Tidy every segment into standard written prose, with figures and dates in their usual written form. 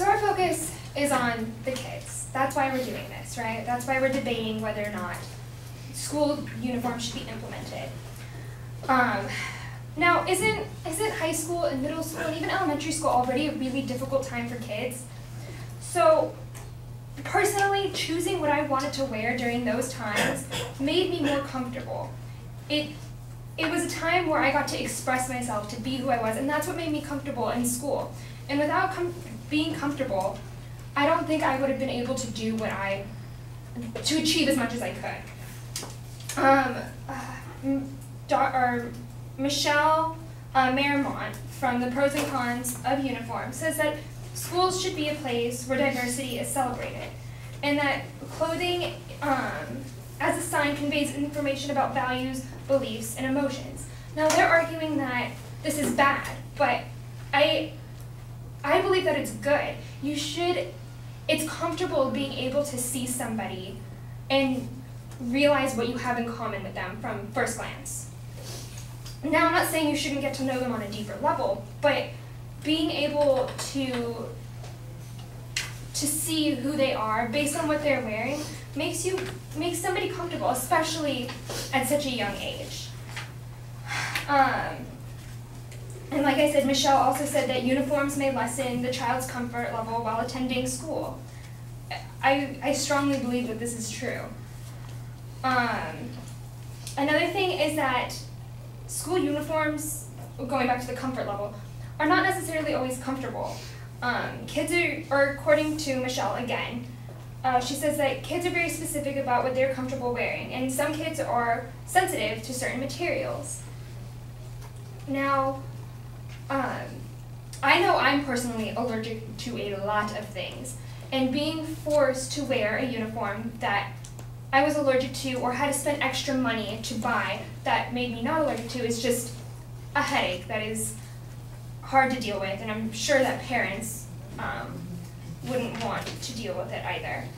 So our focus is on the kids. That's why we're doing this, right? That's why we're debating whether or not school uniforms should be implemented. Now, isn't high school and middle school and even elementary school already a really difficult time for kids? So personally, choosing what I wanted to wear during those times made me more comfortable. It was a time where I got to express myself, to be who I was, and that's what made me comfortable in school. And without being comfortable, I don't think I would have been able to do to achieve as much as I could. Michelle Marymount from the Pros and Cons of Uniform says that schools should be a place where diversity is celebrated, and that clothing as a sign conveys information about values, beliefs, and emotions. Now they're arguing that this is bad, but I believe that it's good. It's comfortable being able to see somebody and realize what you have in common with them from first glance. Now, I'm not saying you shouldn't get to know them on a deeper level, but being able to see who they are based on what they're wearing makes somebody comfortable, especially at such a young age. And like I said, Michelle also said that uniforms may lessen the child's comfort level while attending school. I strongly believe that this is true. Another thing is that school uniforms, going back to the comfort level, are not necessarily always comfortable. Kids are, according to Michelle again, she says that kids are very specific about what they're comfortable wearing, and some kids are sensitive to certain materials. Now, I know I'm personally allergic to a lot of things, and being forced to wear a uniform that I was allergic to or had to spend extra money to buy that made me not allergic to is just a headache that is hard to deal with, and I'm sure that parents wouldn't want to deal with it either.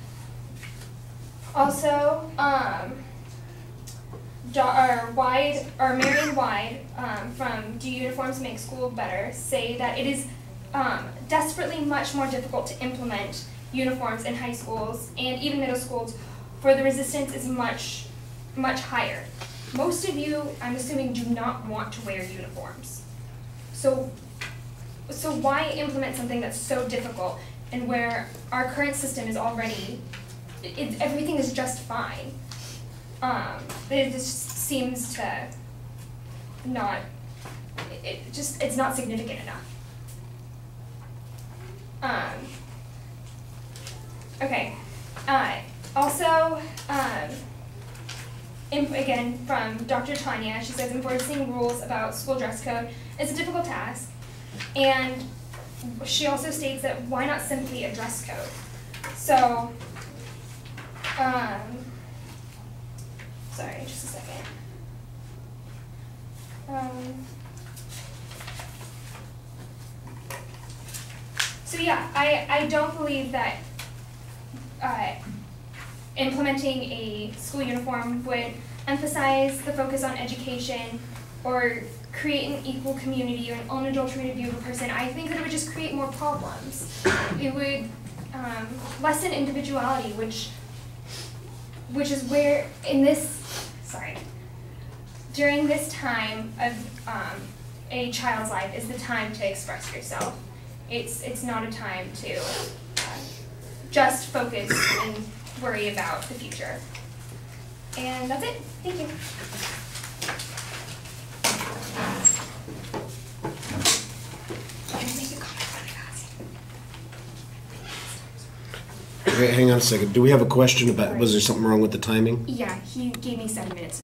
Also, Marion Wide from Do Uniforms Make School Better say that it is desperately much more difficult to implement uniforms in high schools and even middle schools, where the resistance is much, much higher. Most of you, I'm assuming, do not want to wear uniforms. So why implement something that's so difficult and where our current system is already, everything is just fine? It just seems to not, it's not significant enough. Okay. Also, again, from Dr. Tanya, she says enforcing rules about school dress code is a difficult task, and she also states that why not simply a dress code? So, sorry, just a second. So yeah, I don't believe that implementing a school uniform would emphasize the focus on education or create an equal community or an unadulterated view of a person. I think that it would just create more problems. It would lessen individuality, which is where during this time of a child's life is the time to express yourself. It's not a time to just focus and worry about the future. And that's it. Thank you. Okay, hang on a second. Do we have a question about, was there something wrong with the timing? Yeah, he gave me 7 minutes.